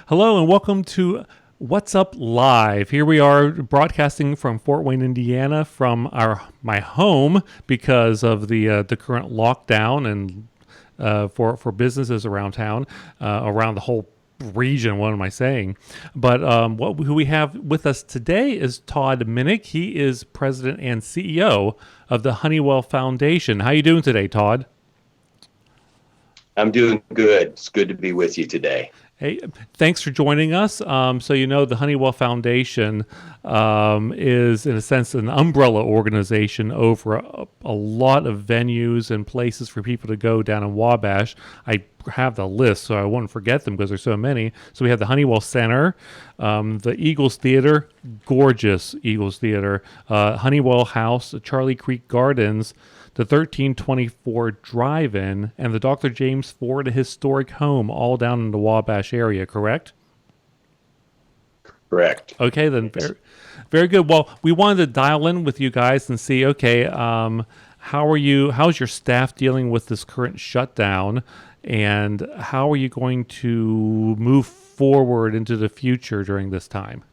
Hello and welcome to What's Up Live. Here we are broadcasting from Fort Wayne, Indiana, from my home because of the current lockdown and for businesses around town, around the whole region. What am I saying? But who we have with us today is Tod Minnich. He is president and CEO of the Honeywell Foundation. How are you doing today, Tod? I'm doing good. It's good to be with you today. Hey, thanks for joining us. So the Honeywell Foundation is, in a sense, an umbrella organization over a lot of venues and places for people to go down in Wabash. I have the list, so I won't forget them because there's so many. So we have the Honeywell Center, the Eagles Theater, gorgeous Eagles Theater, Honeywell House, the Charley Creek Gardens, the 1324 Drive-In, and the Dr. James Ford Historic Home, all down in the Wabash area, correct? Correct. Okay, then very, very good. Well, we wanted to dial in with you guys and see, how's your staff dealing with this current shutdown, and how are you going to move forward into the future during this time?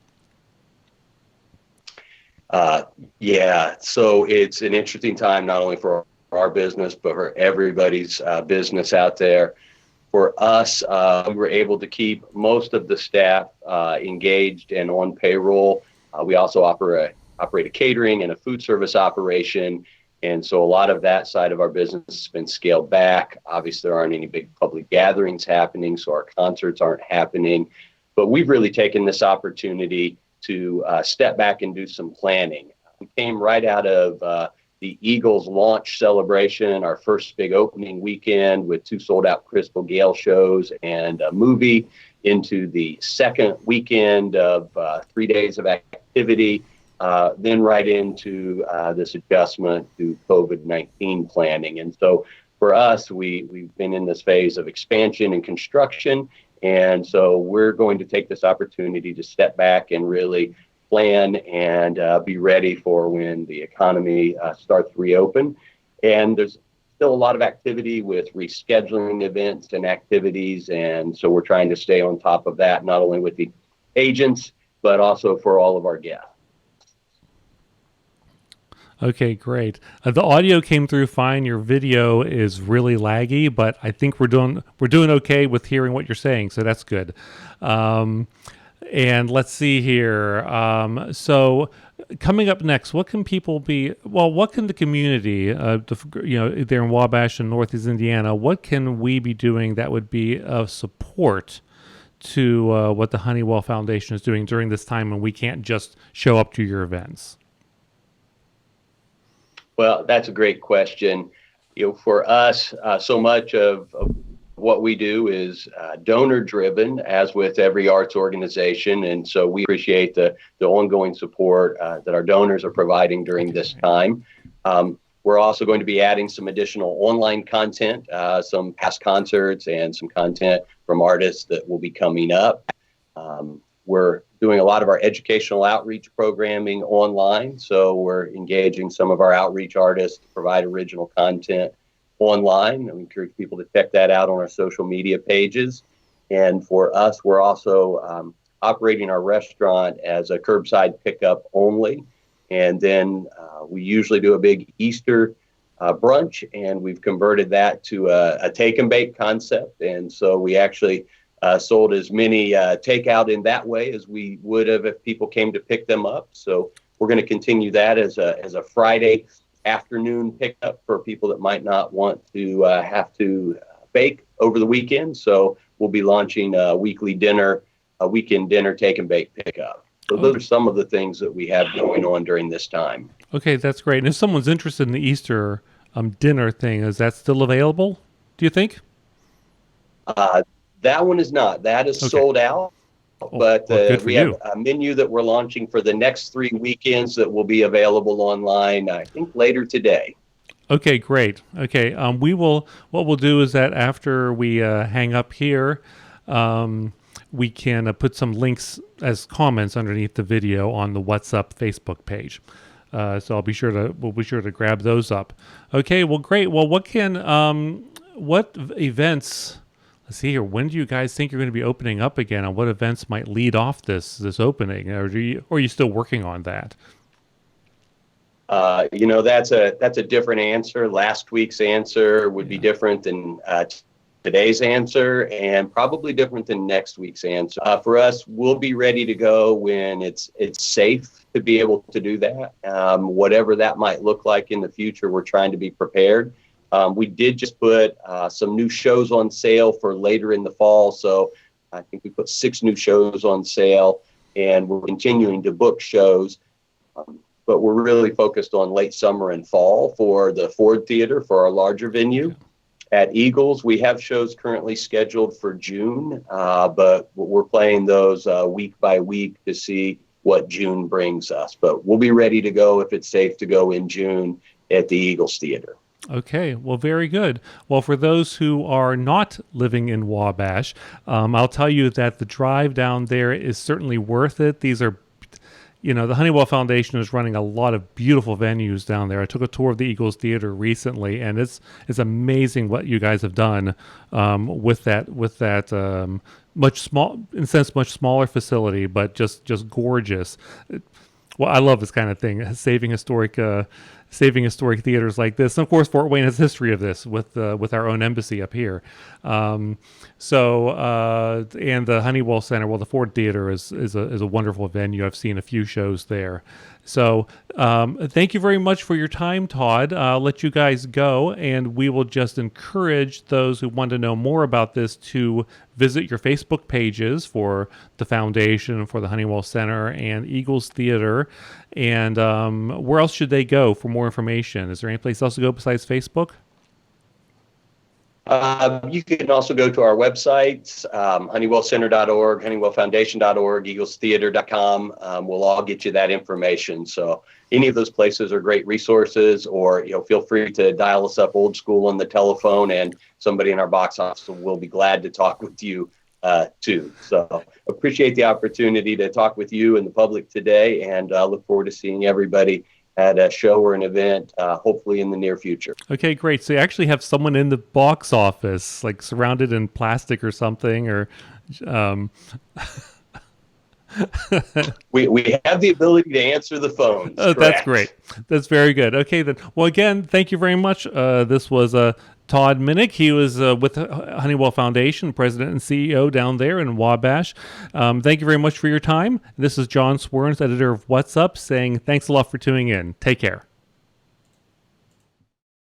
So it's an interesting time, not only for our business, but for everybody's business out there. For us, we were able to keep most of the staff engaged and on payroll. We also operate a catering and a food service operation. And so a lot of that side of our business has been scaled back. Obviously, there aren't any big public gatherings happening, so our concerts aren't happening. But we've really taken this opportunity to step back and do some planning. We came right out of the Eagles launch celebration, our first big opening weekend with 2 sold-out Crystal Gale shows and a movie, into the second weekend of 3 days of activity, then right into this adjustment to COVID-19 planning. And so for us, we've been in this phase of expansion and construction. And so we're going to take this opportunity to step back and really plan and be ready for when the economy starts to reopen. And there's still a lot of activity with rescheduling events and activities. And so we're trying to stay on top of that, not only with the agents, but also for all of our guests. Okay, great. The audio came through fine. Your video is really laggy, but I think we're doing okay with hearing what you're saying, so that's good. And let's see here. So coming up next, what can people be? Well, what can the community, there in Wabash and Northeast Indiana, what can we be doing that would be of support to what the Honeywell Foundation is doing during this time when we can't just show up to your events? Well, that's a great question. For us, so much of what we do is donor-driven, as with every arts organization, and so we appreciate the ongoing support that our donors are providing during this time. We're also going to be adding some additional online content, some past concerts, and some content from artists that will be coming up. We're doing a lot of our educational outreach programming online, so we're engaging some of our outreach artists to provide original content online. And we encourage people to check that out on our social media pages. And for us, we're also operating our restaurant as a curbside pickup only. And then we usually do a big Easter brunch, and we've converted that to a take and bake concept. And so we actually sold as many takeout in that way as we would have if people came to pick them up. So we're going to continue that as a Friday afternoon pickup for people that might not want to have to bake over the weekend. So we'll be launching a weekend dinner take and bake pickup. So those are some of the things that we have going on during this time. Okay, that's great. And if someone's interested in the Easter dinner thing, is that still available, do you think? That one is not. That is sold out. But we have a menu that we're launching for the next 3 weekends that will be available online, I think, later today. Okay, great. Okay, what we'll do is that after we hang up here, we can put some links as comments underneath the video on the What's Up Facebook page. So we'll be sure to grab those up. Okay, well, great. Well, what events Let's see here. When do you guys think you're going to be opening up again, and what events might lead off this opening? Or are you still working on that? That's a different answer. Last week's answer would be different than today's answer, and probably different than next week's answer. For us, we'll be ready to go when it's safe to be able to do that. Whatever that might look like in the future, we're trying to be prepared. We did just put some new shows on sale for later in the fall. So I think we put 6 new shows on sale, and we're continuing to book shows. But we're really focused on late summer and fall for the Ford Theater, for our larger venue. At Eagles, we have shows currently scheduled for June, but we're playing those week by week to see what June brings us. But we'll be ready to go if it's safe to go in June at the Eagles Theater. Okay, well, very good. Well, for those who are not living in Wabash, I'll tell you that the drive down there is certainly worth it. These are, the Honeywell Foundation is running a lot of beautiful venues down there. I took a tour of the Eagles Theater recently, and it's amazing what you guys have done with that much smaller facility, but just gorgeous. Well, I love this kind of thing, saving historic theaters like this. And of course, Fort Wayne has a history of this with our own embassy up here. And the Honeywell Center, well, the Ford Theater is a wonderful venue. I've seen a few shows there. So thank you very much for your time, Tod. I'll let you guys go, and we will just encourage those who want to know more about this to visit your Facebook pages for the foundation, for the Honeywell Center and Eagles Theater. And where else should they go for more information? Is there any place else to go besides Facebook? You can also go to our websites, honeywellcenter.org, honeywellfoundation.org, eaglestheater.com. We'll all get you that information. So any of those places are great resources, or feel free to dial us up old school on the telephone, and somebody in our box office will be glad to talk with you too. So appreciate the opportunity to talk with you and the public today, and look forward to seeing everybody at a show or an event, hopefully in the near future. Okay, great. So you actually have someone in the box office, like surrounded in plastic or something, or we have the ability to answer the phones. Oh, that's great. That's very good. Okay, then. Well, again, thank you very much. This was Tod Minnich. He was with Honeywell Foundation, president and CEO down there in Wabash. Thank you very much for your time. This is John Swerns, editor of What's Up, saying thanks a lot for tuning in. Take care.